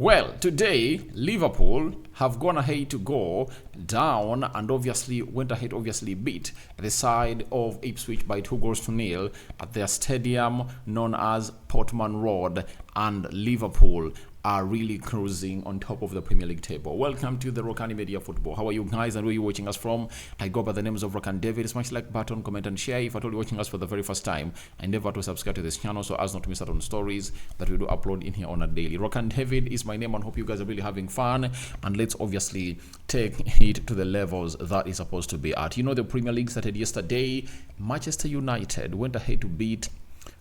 Well, today, Liverpool have gone ahead to go down and obviously beat the side of Ipswich by 2-0 at their stadium known as Portman Road, and Liverpool are really cruising on top of the Premier League table. Welcome to the Rokani Media Football. How are you guys and where are you watching us from? I go by the names of Rokani David. Smash like button, comment and share. If at all you're watching us for the very first time, endeavor to subscribe to this channel so as not to miss out on stories that we do upload in here on a daily. Rokani David is my name and hope you guys are really having fun, and let's obviously take it to the levels that is supposed to be at. You know, the Premier League started yesterday. Manchester United went ahead to beat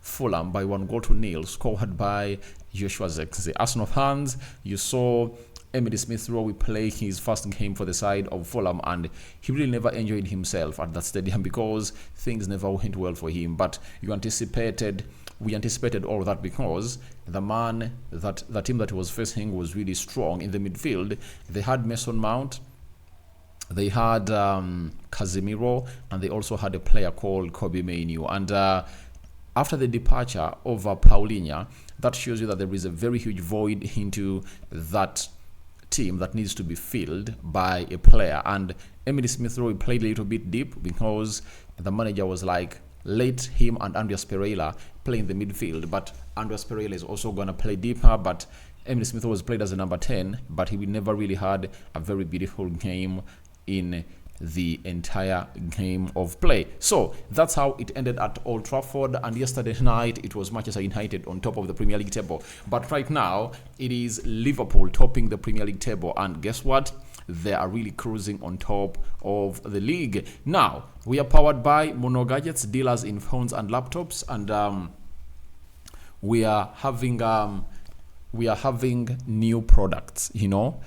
Fulham by 1-0, scored by Joshua Zirkzee. Arsenal fans, you saw Emily Smith Rowe play his first game for the side of Fulham, and he really never enjoyed himself at that stadium because things never went well for him. But we anticipated all that because the team that he was facing was really strong in the midfield. They had Mason Mount, they had Casemiro, and they also had a player called Kobe Mainoo. And after the departure of Paulinho, that shows you that there is a very huge void into that team that needs to be filled by a player. And Emily Smith Rowe played a little bit deep because the manager was like, let him and Andreas Pereira play in the midfield. But Andreas Pereira is also going to play deeper. But Emily Smith Rowe was played as a number 10, but he never really had a very beautiful game in the entire game of play. So that's how it ended at Old Trafford, and yesterday night it was Manchester United on top of the Premier League table. But right now it is Liverpool topping the Premier League table, and guess what? They are really cruising on top of the league. Now we are powered by Mono Gadgets, dealers in phones and laptops, and we are having new products, you know,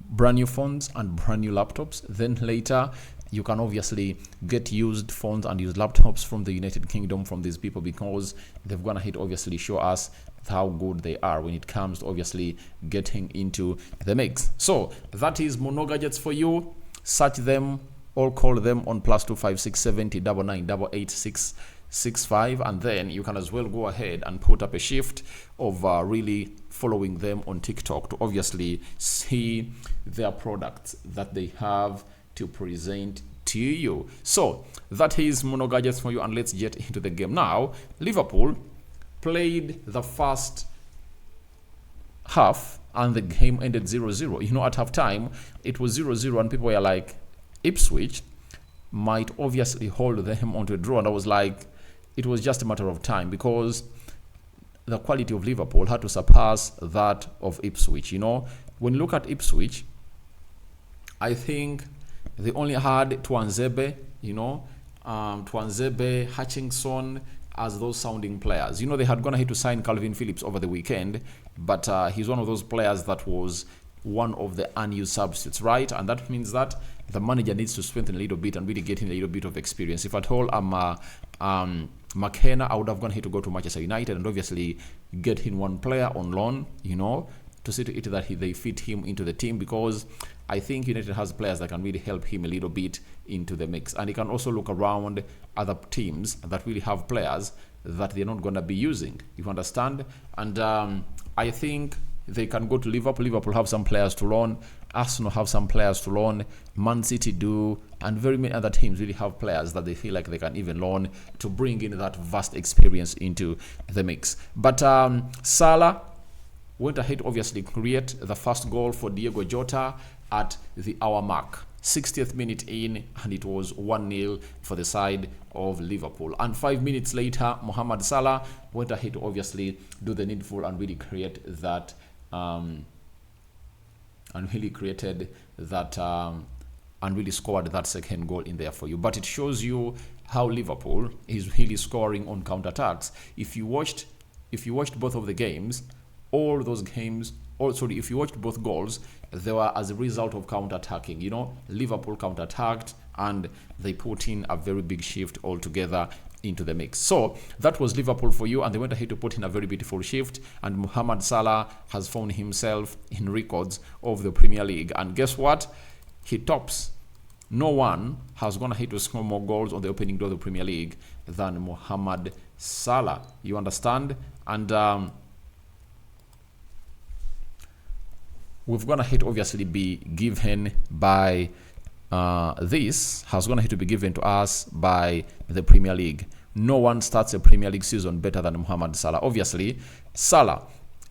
brand new phones and brand new laptops. Then later you can obviously get used phones and used laptops from the United Kingdom from these people because they've gone ahead obviously show us how good they are when it comes to obviously getting into the mix. So that is Mono Gadgets for you. Search them or call them on +256 70 99 88 665, and then you can as well go ahead and put up a shift of really following them on TikTok to obviously see their products that they have to present to you. So that is Mono Gadgets for you, and let's get into the game. Now, Liverpool played the first half and the game ended 0-0. You know, at halftime it was 0-0 and people were like, Ipswich might obviously hold them onto a draw, and I was like, it was just a matter of time because the quality of Liverpool had to surpass that of Ipswich. You know, when you look at Ipswich, I think they only had Tuanzebe, Tuanzebe, Hutchinson as those sounding players. You know, they had gone ahead to sign Calvin Phillips over the weekend, but he's one of those players that was one of the unused substitutes, right? And that means that the manager needs to strengthen a little bit and really get in a little bit of experience. If at all McKenna, I would have gone here to go to Manchester United and obviously get in one player on loan, you know, to see to it that they fit him into the team, because I think United has players that can really help him a little bit into the mix. And he can also look around other teams that really have players that they're not going to be using, you understand? And I think they can go to Liverpool. Liverpool have some players to loan. Arsenal have some players to loan. Man City do, and very many other teams really have players that they feel like they can even loan to bring in that vast experience into the mix. But Salah went ahead obviously create the first goal for Diego Jota at the hour mark, 60th minute in, and it was 1-0 for the side of Liverpool. And 5 minutes later, Mohamed Salah went ahead to obviously do the needful and really create that and really scored that second goal in there for you. But it shows you how Liverpool is really scoring on counterattacks. If you watched both of the games, if you watched both goals, they were as a result of counterattacking. You know, Liverpool counterattacked and they put in a very big shift altogether into the mix. So that was Liverpool for you, and they went ahead to put in a very beautiful shift, and Mohamed Salah has found himself in records of the Premier League, and guess what? He tops. No one has gone ahead to score more goals on the opening day of the Premier League than Mohamed Salah, you understand? And we've gonna hit obviously be given by this has gonna hit to be given to us by the Premier League. No one starts a Premier League season better than Mohamed Salah. Obviously, Salah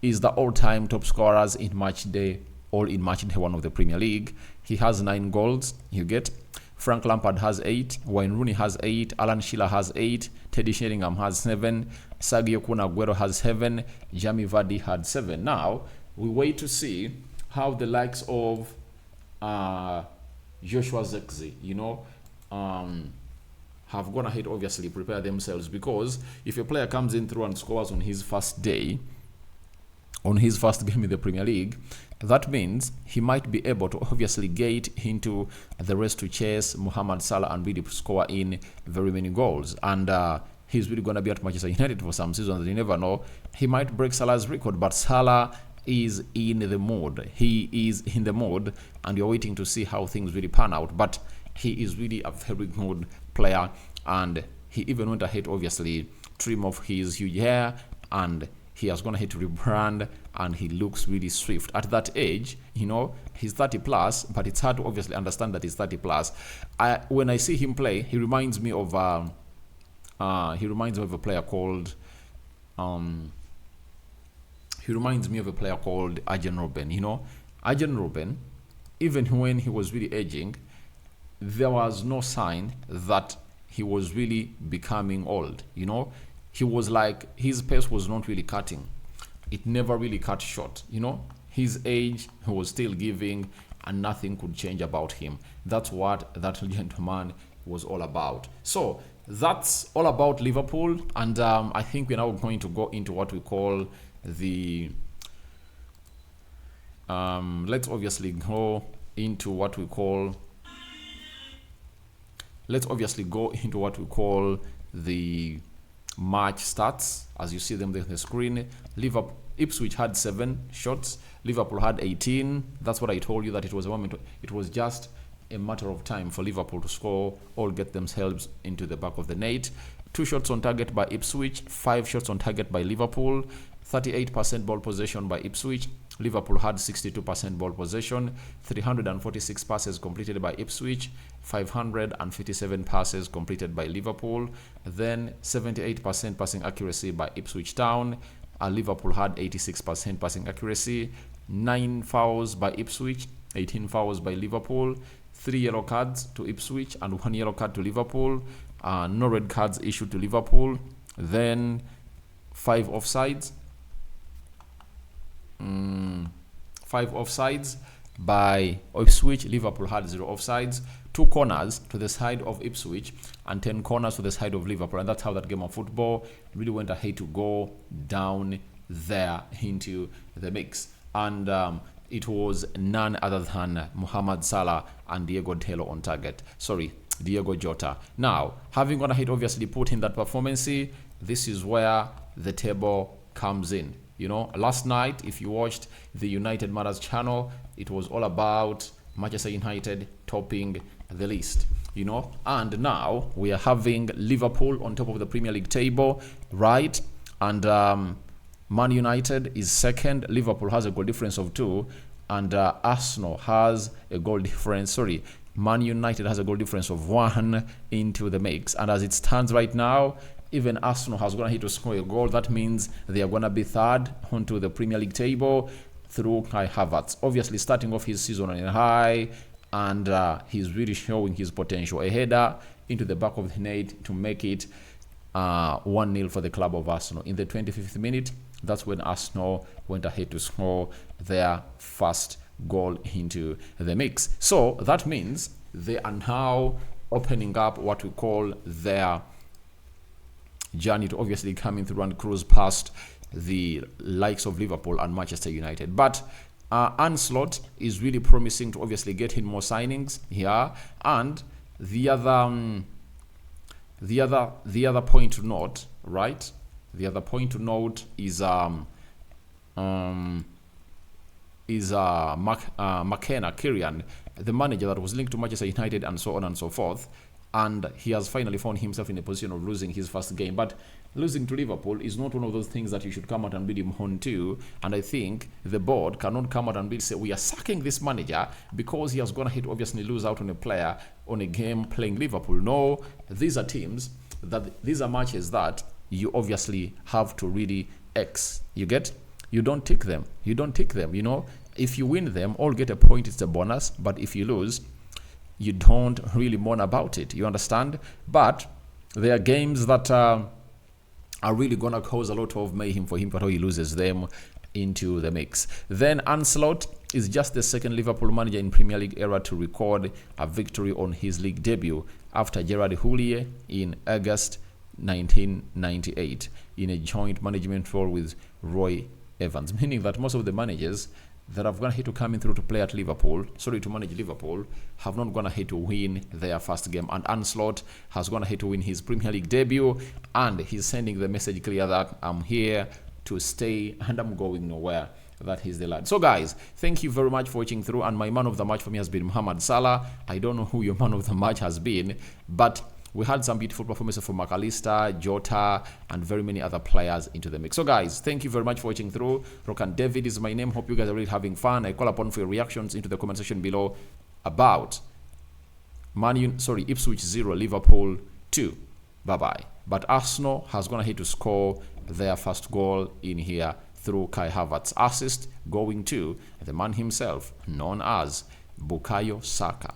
is the all-time top scorers in match day, or in match day one of the Premier League. He has 9 goals. You get. Frank Lampard has 8, Wayne Rooney has 8, Alan Shearer has 8, Teddy Sheringham has 7, Sergio Kun Aguero has 7, Jamie Vardy had 7. Now, we wait to see how the likes of Joshua Zirkzee, have gone ahead, obviously, prepare themselves. Because if a player comes in through and scores on his first day, on his first game in the Premier League, that means he might be able to obviously get into the race to chase Mohamed Salah and really score in very many goals. And he's really going to be at Manchester United for some seasons. You never know. He might break Salah's record, but Salah is in the mood. He is in the mood, and you're waiting to see how things really pan out. But he is really a very good player, and he even went ahead, obviously, trim off his huge hair, and he has gone ahead to rebrand, and he looks really swift. At that age, he's 30 plus, but it's hard to obviously understand that he's 30 plus. When I see him play, he reminds me of a player called Arjen Robben. Arjen Robben, even when he was really aging, there was no sign that he was really becoming old. He was like, his pace was not really cutting. It never really cut short. His age, he was still giving, and nothing could change about him. That's what that gentleman was all about. So that's all about Liverpool, and I think we're now going to go into what we call the let's obviously go into what we call the match stats. As you see them there on the screen, Ipswich had 7 shots, Liverpool had 18. That's what I told you, that it was just a matter of time for Liverpool to score or get themselves into the back of the net. 2 shots on target by Ipswich, 5 shots on target by Liverpool, 38% ball possession by Ipswich. Liverpool had 62% ball possession, 346 passes completed by Ipswich, 557 passes completed by Liverpool, then 78% passing accuracy by Ipswich Town. Liverpool had 86% passing accuracy, 9 fouls by Ipswich, 18 fouls by Liverpool, 3 yellow cards to Ipswich and 1 yellow card to Liverpool, no red cards issued to Liverpool, then 5 offsides. 5 offsides by Ipswich. Liverpool had 0 offsides. 2 corners to the side of Ipswich and 10 corners to the side of Liverpool. And that's how that game of football really went ahead to go down there into the mix. And it was none other than Mohamed Salah and Diego Jota. Now, having gone ahead, obviously put in that performance, this is where the table comes in. Last night, if you watched the United Matters channel, it was all about Manchester United topping the list, and now we are having Liverpool on top of the Premier League table, right? And Man United is second. Liverpool has a goal difference of 2, and Arsenal has a goal difference. Man United has a goal difference of 1 into the mix, and as it stands right now, even Arsenal has gone ahead to score a goal. That means they are going to be third onto the Premier League table through Kai Havertz. Obviously, starting off his season on a high, and he's really showing his potential. A header into the back of the net to make it 1-0 for the club of Arsenal. In the 25th minute, that's when Arsenal went ahead to score their first goal into the mix. So that means they are now opening up what we call their journey to obviously coming through and cruise past the likes of Liverpool and Manchester United. But Ancelotti is really promising to obviously get in more signings here. And the other point to note, right? The other point to note is McKenna, Kieran, the manager that was linked to Manchester United and so on and so forth. and he has finally found himself in a position of losing his first game. But losing to Liverpool is not one of those things that you should come out and bid him on to. And I think the board cannot come out and say, we are sacking this manager because he has gone ahead to obviously lose out on a player on a game playing Liverpool. No, these are these are matches that you obviously have to really you get? You don't take them. You don't take them, If you win them, all get a point, it's a bonus. But if you lose, you don't really mourn about it. You understand? But there are games that are really going to cause a lot of mayhem for him, but how he loses them into the mix. Then Ancelotti is just the second Liverpool manager in Premier League era to record a victory on his league debut after Gerard Houllier in August 1998 in a joint management role with Roy Evans, meaning that most of the managers that have gone ahead to come in through to play at Liverpool, to manage Liverpool, have not gone ahead to win their first game. And Ancelotti has gone ahead to win his Premier League debut, and he's sending the message clear that I'm here to stay and I'm going nowhere. That is the lad. So guys, thank you very much for watching through, and my man of the match for me has been Mohamed Salah. I don't know who your man of the match has been, but we had some beautiful performances from McAllister, Jota, and very many other players into the mix. So guys, thank you very much for watching through. Rokani David is my name. Hope you guys are really having fun. I call upon for your reactions into the comment section below about Ipswich 0, Liverpool 2. Bye-bye. But Arsenal has gone ahead to score their first goal in here through Kai Havertz's assist, going to the man himself, known as Bukayo Saka.